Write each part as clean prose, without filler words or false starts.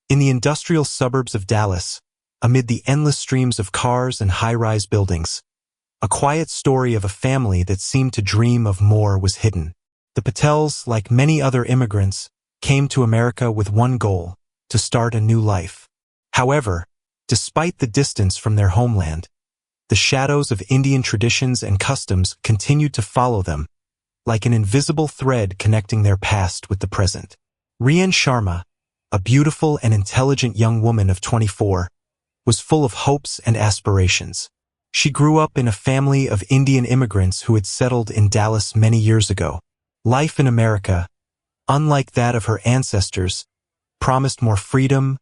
In the industrial suburbs of Dallas, amid the endless streams of cars and high-rise buildings, a quiet story of a family that seemed to dream of more was hidden. The Patels, like many other immigrants, came to America with one goal: to start a new life. However, despite the distance from their homeland, the shadows of Indian traditions and customs continued to follow them, like an invisible thread connecting their past with the present. Rian Sharma, a beautiful and intelligent young woman of 24, was full of hopes and aspirations. She grew up in a family of Indian immigrants who had settled in Dallas many years ago. Life in America, unlike that of her ancestors, promised more freedom,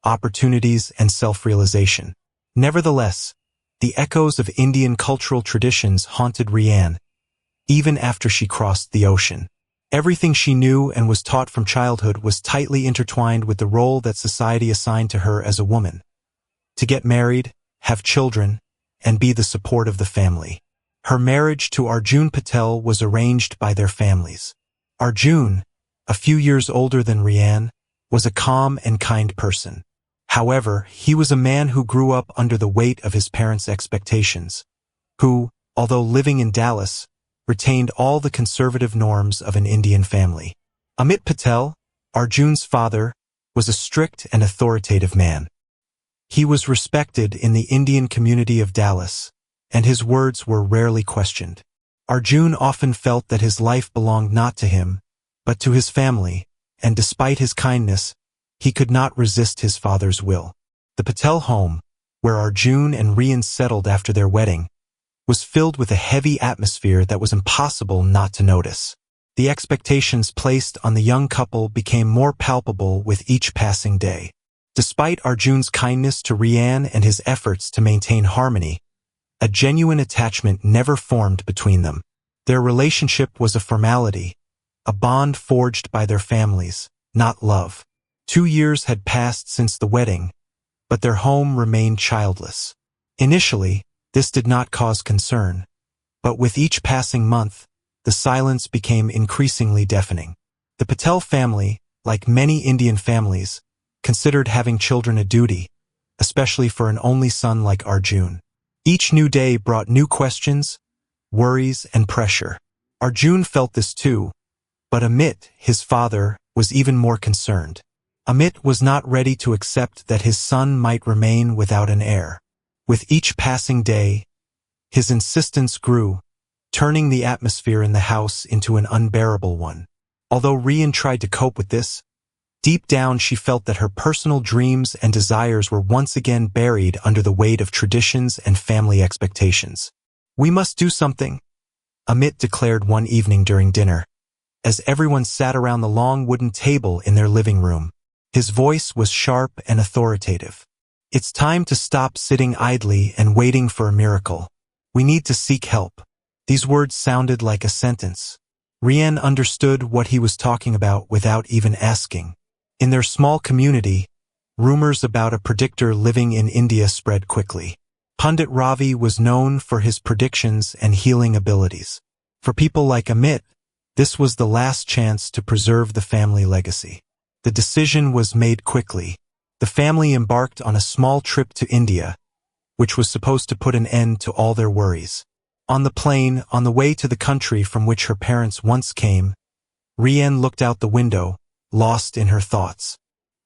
opportunities, and self-realization. Nevertheless, the echoes of Indian cultural traditions haunted Rian, even after she crossed the ocean. Everything she knew and was taught from childhood was tightly intertwined with the role that society assigned to her as a woman: to get married, have children, and be the support of the family. Her marriage to Arjun Patel was arranged by their families. Arjun, a few years older than Rian, was a calm and kind person. However, he was a man who grew up under the weight of his parents' expectations, who, although living in Dallas, retained all the conservative norms of an Indian family. Amit Patel, Arjun's father, was a strict and authoritative man. He was respected in the Indian community of Dallas, and his words were rarely questioned. Arjun often felt that his life belonged not to him, but to his family, and despite his kindness, he could not resist his father's will. The Patel home, where Arjun and Rian settled after their wedding, was filled with a heavy atmosphere that was impossible not to notice. The expectations placed on the young couple became more palpable with each passing day. Despite Arjun's kindness to Rian and his efforts to maintain harmony, a genuine attachment never formed between them. Their relationship was a formality, a bond forged by their families, not love. 2 years had passed since the wedding, but their home remained childless. Initially, this did not cause concern, but with each passing month, the silence became increasingly deafening. The Patel family, like many Indian families, considered having children a duty, especially for an only son like Arjun. Each new day brought new questions, worries, and pressure. Arjun felt this too, but Amit, his father, was even more concerned. Amit was not ready to accept that his son might remain without an heir. With each passing day, his insistence grew, turning the atmosphere in the house into an unbearable one. Although Rian tried to cope with this, deep down she felt that her personal dreams and desires were once again buried under the weight of traditions and family expectations. "We must do something," Amit declared one evening during dinner, as everyone sat around the long wooden table in their living room. His voice was sharp and authoritative. "It's time to stop sitting idly and waiting for a miracle. We need to seek help." These words sounded like a sentence. Rian understood what he was talking about without even asking. In their small community, rumors about a predictor living in India spread quickly. Pandit Ravi was known for his predictions and healing abilities. For people like Amit, this was the last chance to preserve the family legacy. The decision was made quickly. The family embarked on a small trip to India, which was supposed to put an end to all their worries. On the plane, on the way to the country from which her parents once came, Rian looked out the window, lost in her thoughts.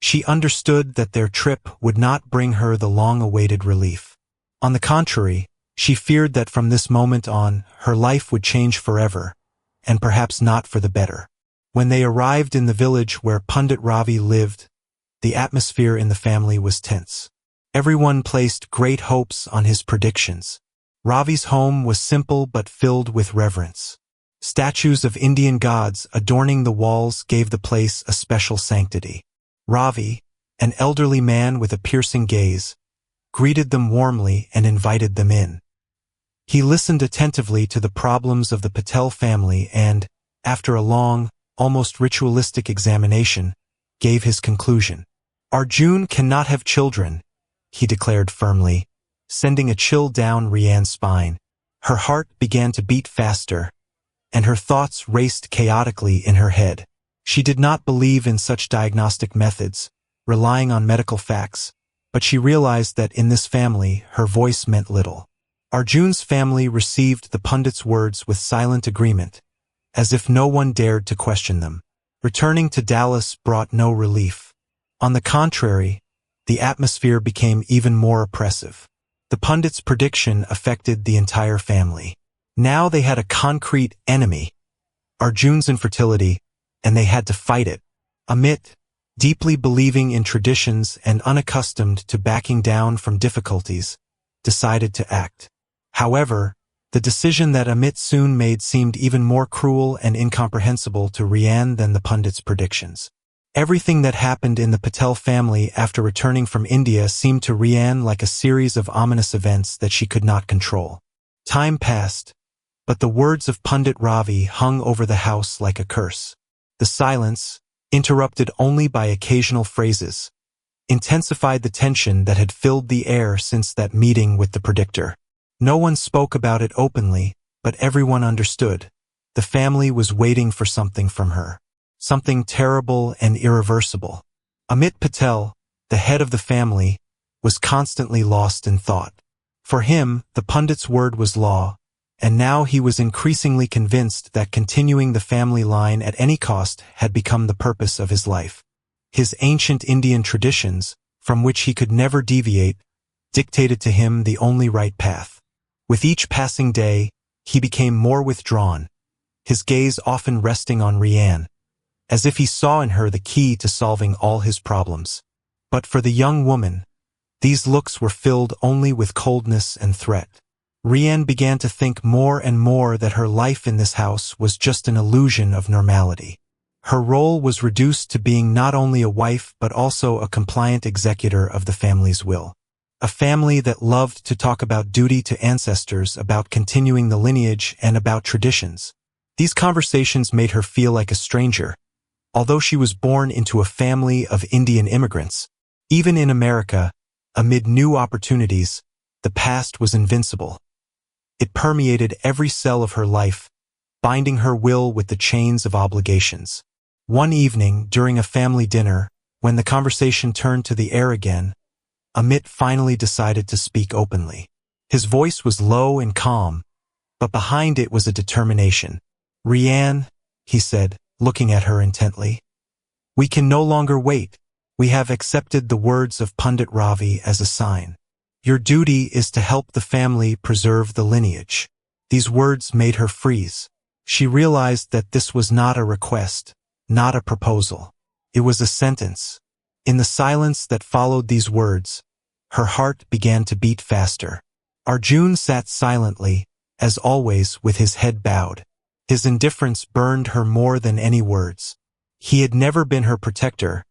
She understood that their trip would not bring her the long-awaited relief. On the contrary, she feared that from this moment on, her life would change forever, and perhaps not for the better. When they arrived in the village where Pandit Ravi lived, the atmosphere in the family was tense. Everyone placed great hopes on his predictions. Ravi's home was simple but filled with reverence. Statues of Indian gods adorning the walls gave the place a special sanctity. Ravi, an elderly man with a piercing gaze, greeted them warmly and invited them in. He listened attentively to the problems of the Patel family and, after a long, almost ritualistic examination, gave his conclusion. "Arjun cannot have children," he declared firmly, sending a chill down Rian's spine. Her heart began to beat faster, and her thoughts raced chaotically in her head. She did not believe in such diagnostic methods, relying on medical facts, but she realized that in this family, her voice meant little. Arjun's family received the pundit's words with silent agreement, as if no one dared to question them. Returning to Dallas brought no relief. On the contrary, the atmosphere became even more oppressive. The pundit's prediction affected the entire family. Now they had a concrete enemy, Arjun's infertility, and they had to fight it. Amit, deeply believing in traditions and unaccustomed to backing down from difficulties, decided to act. However, the decision that Amit soon made seemed even more cruel and incomprehensible to Rian than the pundit's predictions. Everything that happened in the Patel family after returning from India seemed to Rian like a series of ominous events that she could not control. Time passed, but the words of Pundit Ravi hung over the house like a curse. The silence, interrupted only by occasional phrases, intensified the tension that had filled the air since that meeting with the predictor. No one spoke about it openly, but everyone understood. The family was waiting for something from her. Something terrible and irreversible. Amit Patel, the head of the family, was constantly lost in thought. For him, the pundit's word was law, and now he was increasingly convinced that continuing the family line at any cost had become the purpose of his life. His ancient Indian traditions, from which he could never deviate, dictated to him the only right path. With each passing day, he became more withdrawn, his gaze often resting on Rian, as if he saw in her the key to solving all his problems. But for the young woman, these looks were filled only with coldness and threat. Rian began to think more and more that her life in this house was just an illusion of normality. Her role was reduced to being not only a wife but also a compliant executor of the family's will. A family that loved to talk about duty to ancestors, about continuing the lineage, and about traditions. These conversations made her feel like a stranger, although she was born into a family of Indian immigrants. Even in America, amid new opportunities, the past was invincible. It permeated every cell of her life, binding her will with the chains of obligations. One evening, during a family dinner, when the conversation turned to the air again, Amit finally decided to speak openly. His voice was low and calm, but behind it was a determination. "Rian," he said, looking at her intently, "we can no longer wait. We have accepted the words of Pundit Ravi as a sign. Your duty is to help the family preserve the lineage." These words made her freeze. She realized that this was not a request, not a proposal. It was a sentence. In the silence that followed these words, her heart began to beat faster. Arjun sat silently, as always, with his head bowed. His indifference burned her more than any words. He had never been her protector,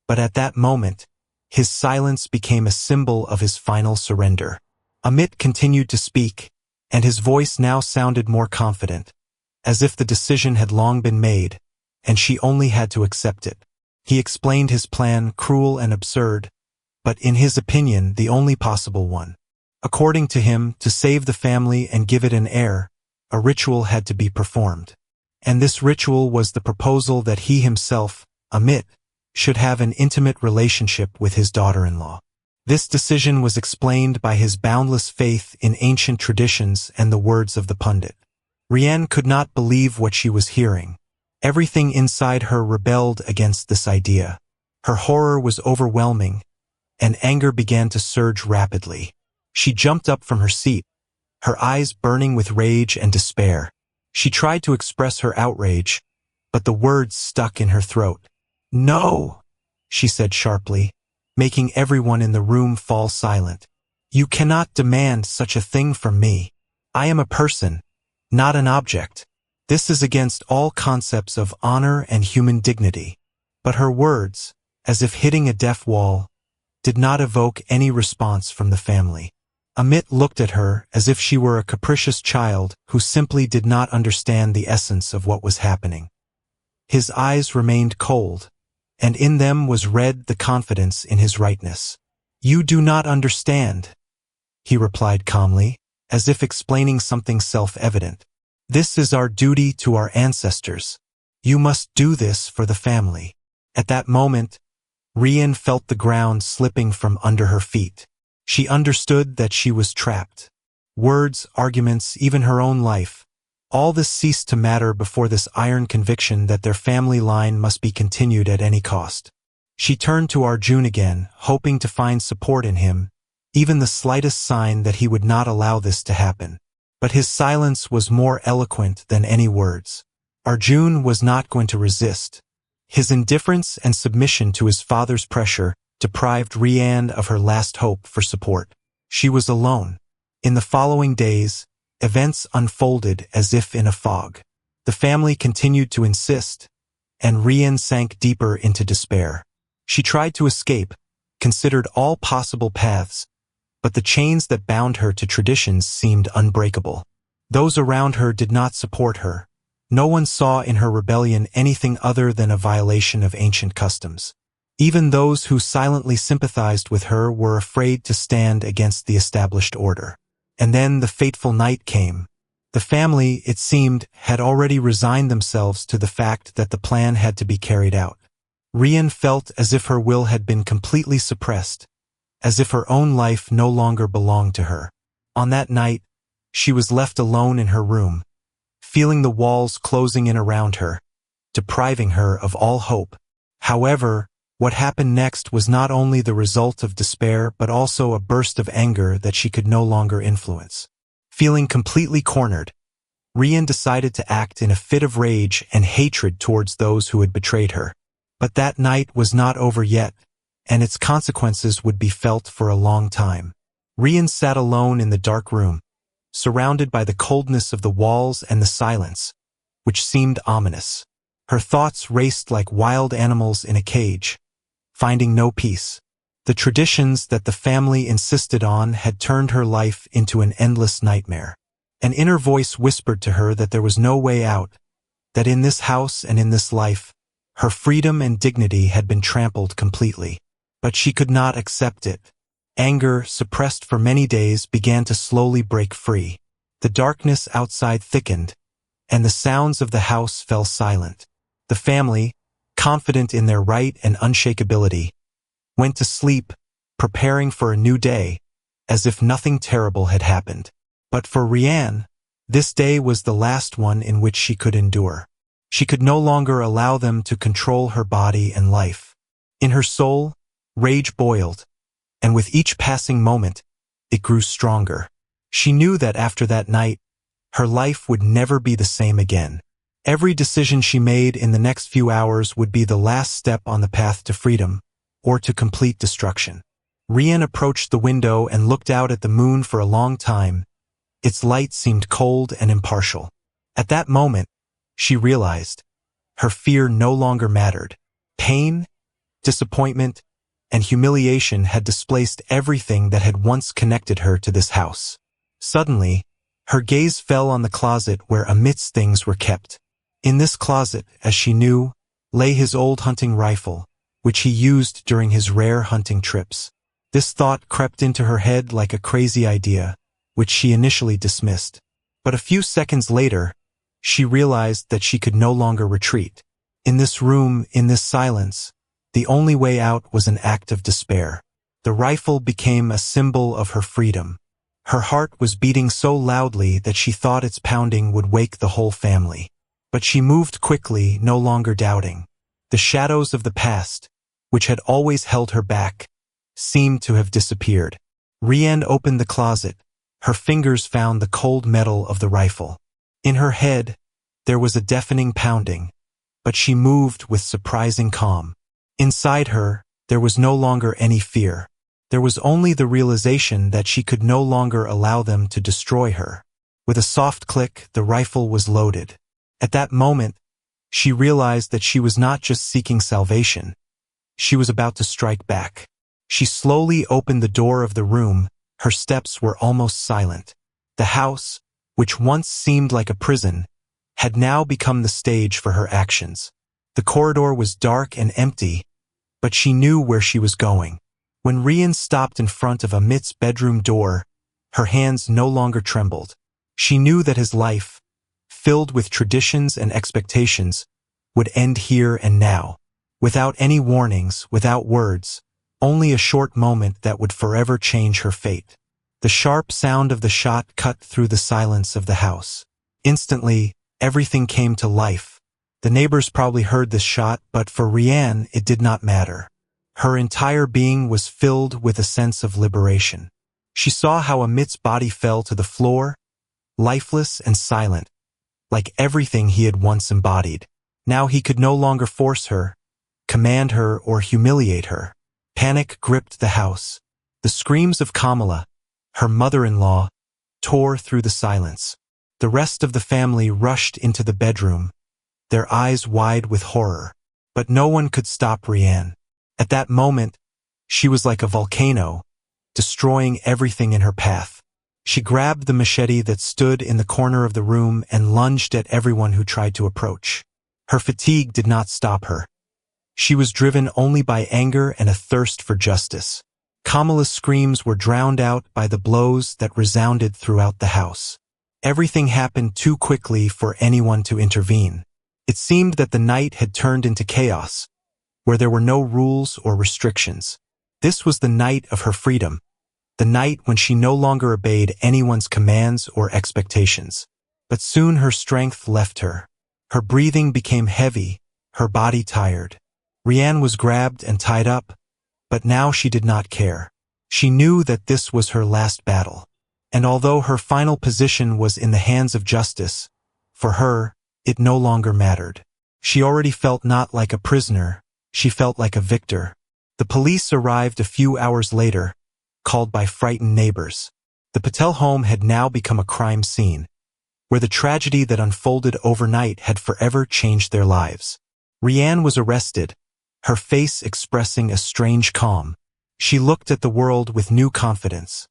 but at that moment, his silence became a symbol of his final surrender. Amit continued to speak, and his voice now sounded more confident, as if the decision had long been made, and she only had to accept it. He explained his plan, cruel and absurd, but in his opinion, the only possible one. According to him, to save the family and give it an heir, a ritual had to be performed. And this ritual was the proposal that he himself, Amit, should have an intimate relationship with his daughter-in-law. This decision was explained by his boundless faith in ancient traditions and the words of the pundit. Rian could not believe what she was hearing. Everything inside her rebelled against this idea. Her horror was overwhelming, and anger began to surge rapidly. She jumped up from her seat, her eyes burning with rage and despair. She tried to express her outrage, but the words stuck in her throat. "No," she said sharply, making everyone in the room fall silent. "You cannot demand such a thing from me. I am a person, not an object. This is against all concepts of honor and human dignity." But her words, as if hitting a deaf wall, did not evoke any response from the family. Amit looked at her as if she were a capricious child who simply did not understand the essence of what was happening. His eyes remained cold, and in them was read the confidence in his rightness. "You do not understand," he replied calmly, as if explaining something self-evident. "This is our duty to our ancestors. You must do this for the family." At that moment, Rian felt the ground slipping from under her feet. She understood that she was trapped. Words, arguments, even her own life, all this ceased to matter before this iron conviction that their family line must be continued at any cost. She turned to Arjun again, hoping to find support in him, even the slightest sign that he would not allow this to happen. But his silence was more eloquent than any words. Arjun was not going to resist. His indifference and submission to his father's pressure deprived Rian of her last hope for support. She was alone. In the following days, events unfolded as if in a fog. The family continued to insist, and Rian sank deeper into despair. She tried to escape, considered all possible paths, but the chains that bound her to traditions seemed unbreakable. Those around her did not support her. No one saw in her rebellion anything other than a violation of ancient customs. Even those who silently sympathized with her were afraid to stand against the established order. And then the fateful night came. The family, it seemed, had already resigned themselves to the fact that the plan had to be carried out. Rian felt as if her will had been completely suppressed, as if her own life no longer belonged to her. On that night, she was left alone in her room, feeling the walls closing in around her, depriving her of all hope. However, what happened next was not only the result of despair but also a burst of anger that she could no longer influence. Feeling completely cornered, Rian decided to act in a fit of rage and hatred towards those who had betrayed her. But that night was not over yet, and its consequences would be felt for a long time. Rian sat alone in the dark room, surrounded by the coldness of the walls and the silence, which seemed ominous. Her thoughts raced like wild animals in a cage, finding no peace. The traditions that the family insisted on had turned her life into an endless nightmare. An inner voice whispered to her that there was no way out, that in this house and in this life, her freedom and dignity had been trampled completely. But she could not accept it. Anger, suppressed for many days, began to slowly break free. The darkness outside thickened, and the sounds of the house fell silent. The family, confident in their right and unshakability, went to sleep, preparing for a new day, as if nothing terrible had happened. But for Rian, this day was the last one in which she could endure. She could no longer allow them to control her body and life. In her soul, rage boiled, and with each passing moment, it grew stronger. She knew that after that night, her life would never be the same again. Every decision she made in the next few hours would be the last step on the path to freedom, or to complete destruction. Rian approached the window and looked out at the moon for a long time. Its light seemed cold and impartial. At that moment, she realized her fear no longer mattered. Pain, disappointment, and humiliation had displaced everything that had once connected her to this house. Suddenly, her gaze fell on the closet where Amit's things were kept. In this closet, as she knew, lay his old hunting rifle, which he used during his rare hunting trips. This thought crept into her head like a crazy idea, which she initially dismissed. But a few seconds later, she realized that she could no longer retreat. In this room, in this silence, the only way out was an act of despair. The rifle became a symbol of her freedom. Her heart was beating so loudly that she thought its pounding would wake the whole family. But she moved quickly, no longer doubting. The shadows of the past, which had always held her back, seemed to have disappeared. Rian opened the closet. Her fingers found the cold metal of the rifle. In her head, there was a deafening pounding, but she moved with surprising calm. Inside her, there was no longer any fear. There was only the realization that she could no longer allow them to destroy her. With a soft click, the rifle was loaded. At that moment, she realized that she was not just seeking salvation. She was about to strike back. She slowly opened the door of the room. Her steps were almost silent. The house, which once seemed like a prison, had now become the stage for her actions. The corridor was dark and empty, but she knew where she was going. When Rian stopped in front of Amit's bedroom door, her hands no longer trembled. She knew that his life, filled with traditions and expectations, would end here and now. Without any warnings, without words, only a short moment that would forever change her fate. The sharp sound of the shot cut through the silence of the house. Instantly, everything came to life. The neighbors probably heard this shot, but for Rianne, it did not matter. Her entire being was filled with a sense of liberation. She saw how Amit's body fell to the floor, lifeless and silent, like everything he had once embodied. Now he could no longer force her, command her, or humiliate her. Panic gripped the house. The screams of Kamala, her mother-in-law, tore through the silence. The rest of the family rushed into the bedroom, their eyes wide with horror. But no one could stop Rianne. At that moment, she was like a volcano, destroying everything in her path. She grabbed the machete that stood in the corner of the room and lunged at everyone who tried to approach. Her fatigue did not stop her. She was driven only by anger and a thirst for justice. Kamala's screams were drowned out by the blows that resounded throughout the house. Everything happened too quickly for anyone to intervene. It seemed that the night had turned into chaos, where there were no rules or restrictions. This was the night of her freedom, the night when she no longer obeyed anyone's commands or expectations. But soon her strength left her. Her breathing became heavy, her body tired. Rianne was grabbed and tied up, but now she did not care. She knew that this was her last battle. And although her final position was in the hands of justice, for her, it no longer mattered. She already felt not like a prisoner, she felt like a victor. The police arrived a few hours later, called by frightened neighbors. The Patel home had now become a crime scene, where the tragedy that unfolded overnight had forever changed their lives. Rianne was arrested, her face expressing a strange calm. She looked at the world with new confidence.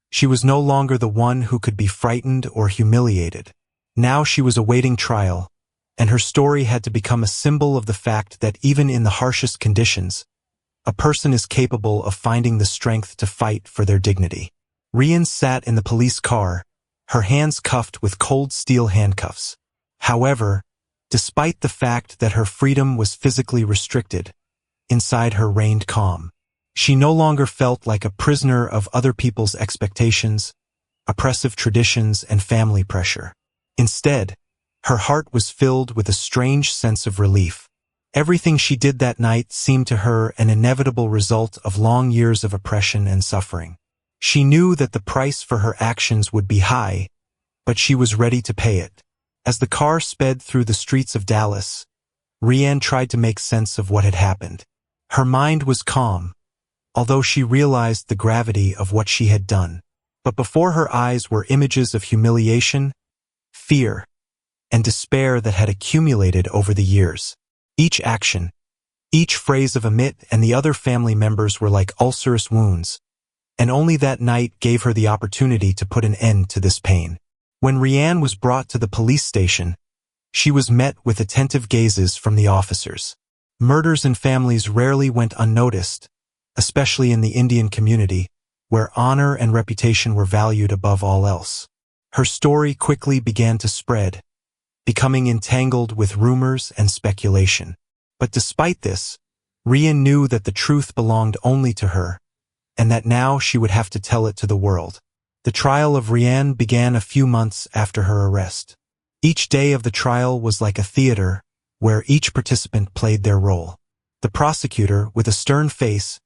She was no longer the one who could be frightened or humiliated. Now she was awaiting trial, and her story had to become a symbol of the fact that even in the harshest conditions, a person is capable of finding the strength to fight for their dignity. Rianne sat in the police car, her hands cuffed with cold steel handcuffs. However, despite the fact that her freedom was physically restricted, inside her reigned calm. She no longer felt like a prisoner of other people's expectations, oppressive traditions, and family pressure. Instead, her heart was filled with a strange sense of relief. Everything she did that night seemed to her an inevitable result of long years of oppression and suffering. She knew that the price for her actions would be high, but she was ready to pay it. As the car sped through the streets of Dallas, Rianne tried to make sense of what had happened. Her mind was calm, although she realized the gravity of what she had done. But before her eyes were images of humiliation, fear, and despair that had accumulated over the years. Each action, each phrase of Amit and the other family members were like ulcerous wounds, and only that night gave her the opportunity to put an end to this pain. When Rianne was brought to the police station, she was met with attentive gazes from the officers. Murders in families rarely went unnoticed, especially in the Indian community, where honor and reputation were valued above all else. Her story quickly began to spread, becoming entangled with rumors and speculation. But despite this, Rianne knew that the truth belonged only to her, and that now she would have to tell it to the world. The trial of Rianne began a few months after her arrest. Each day of the trial was like a theater, where each participant played their role. The prosecutor, with a stern face,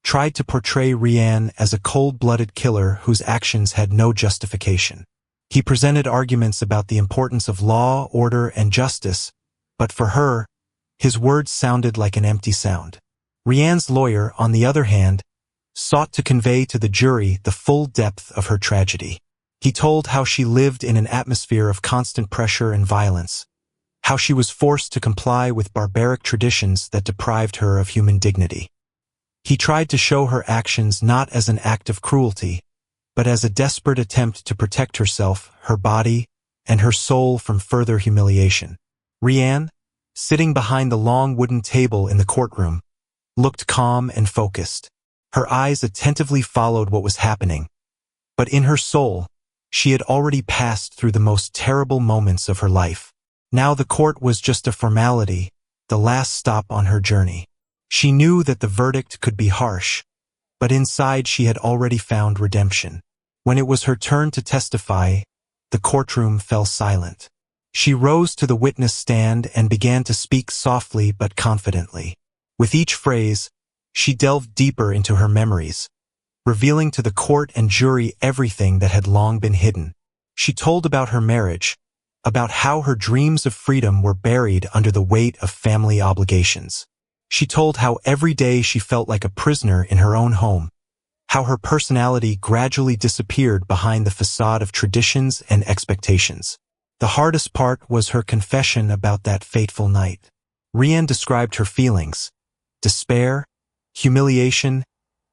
tried to portray Rianne as a cold-blooded killer whose actions had no justification. He presented arguments about the importance of law, order, and justice, but for her, his words sounded like an empty sound. Rianne's lawyer, on the other hand, sought to convey to the jury the full depth of her tragedy. He told how she lived in an atmosphere of constant pressure and violence, how she was forced to comply with barbaric traditions that deprived her of human dignity. He tried to show her actions not as an act of cruelty, but as a desperate attempt to protect herself, her body, and her soul from further humiliation. Rianne, sitting behind the long wooden table in the courtroom, looked calm and focused. Her eyes attentively followed what was happening, but in her soul, she had already passed through the most terrible moments of her life. Now the court was just a formality, the last stop on her journey. She knew that the verdict could be harsh, but inside she had already found redemption. When it was her turn to testify, the courtroom fell silent. She rose to the witness stand and began to speak softly but confidently. With each phrase, she delved deeper into her memories, revealing to the court and jury everything that had long been hidden. She told about her marriage, about how her dreams of freedom were buried under the weight of family obligations. She told how every day she felt like a prisoner in her own home, how her personality gradually disappeared behind the facade of traditions and expectations. The hardest part was her confession about that fateful night. Rianne described her feelings, despair, humiliation,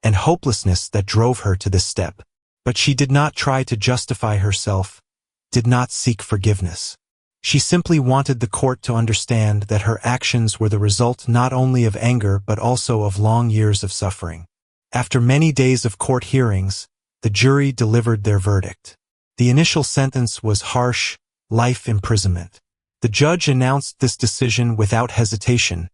and hopelessness that drove her to this step. But she did not try to justify herself, did not seek forgiveness. She simply wanted the court to understand that her actions were the result not only of anger but also of long years of suffering. After many days of court hearings, the jury delivered their verdict. The initial sentence was harsh, life imprisonment. The judge announced this decision without hesitation,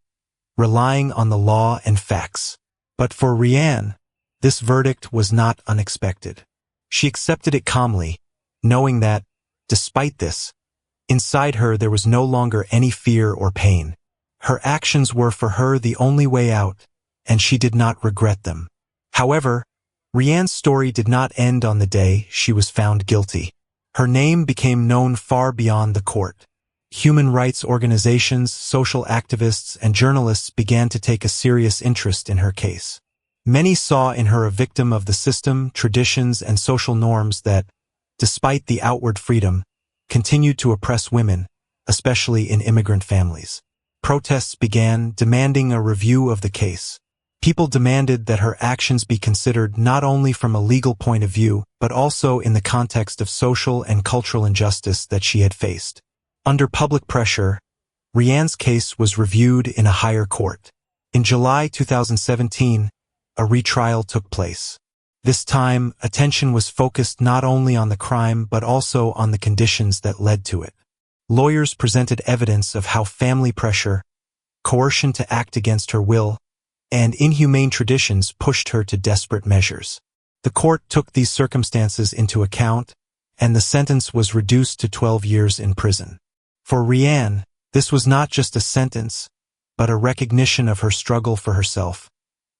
relying on the law and facts. But for Rianne, this verdict was not unexpected. She accepted it calmly, knowing that, despite this, inside her there was no longer any fear or pain. Her actions were for her the only way out, and she did not regret them. However, Rianne's story did not end on the day she was found guilty. Her name became known far beyond the court. Human rights organizations, social activists, and journalists began to take a serious interest in her case. Many saw in her a victim of the system, traditions, and social norms that, despite the outward freedom, continued to oppress women, especially in immigrant families. Protests began, demanding a review of the case. People demanded that her actions be considered not only from a legal point of view, but also in the context of social and cultural injustice that she had faced. Under public pressure, Rianne's case was reviewed in a higher court. In July 2017, a retrial took place. This time, attention was focused not only on the crime but also on the conditions that led to it. Lawyers presented evidence of how family pressure, coercion to act against her will, and inhumane traditions pushed her to desperate measures. The court took these circumstances into account, and the sentence was reduced to 12 years in prison. For Rianne, this was not just a sentence, but a recognition of her struggle for herself,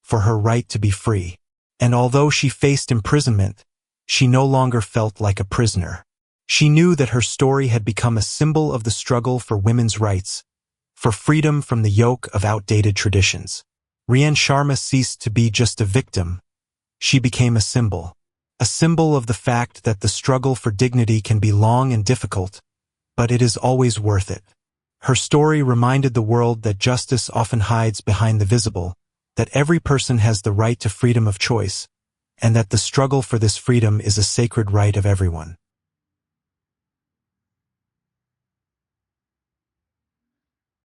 for her right to be free. And although she faced imprisonment, she no longer felt like a prisoner. She knew that her story had become a symbol of the struggle for women's rights, for freedom from the yoke of outdated traditions. Rianne Sharma ceased to be just a victim. She became a symbol of the fact that the struggle for dignity can be long and difficult, but it is always worth it. Her story reminded the world that justice often hides behind the visible, that every person has the right to freedom of choice, and that the struggle for this freedom is a sacred right of everyone.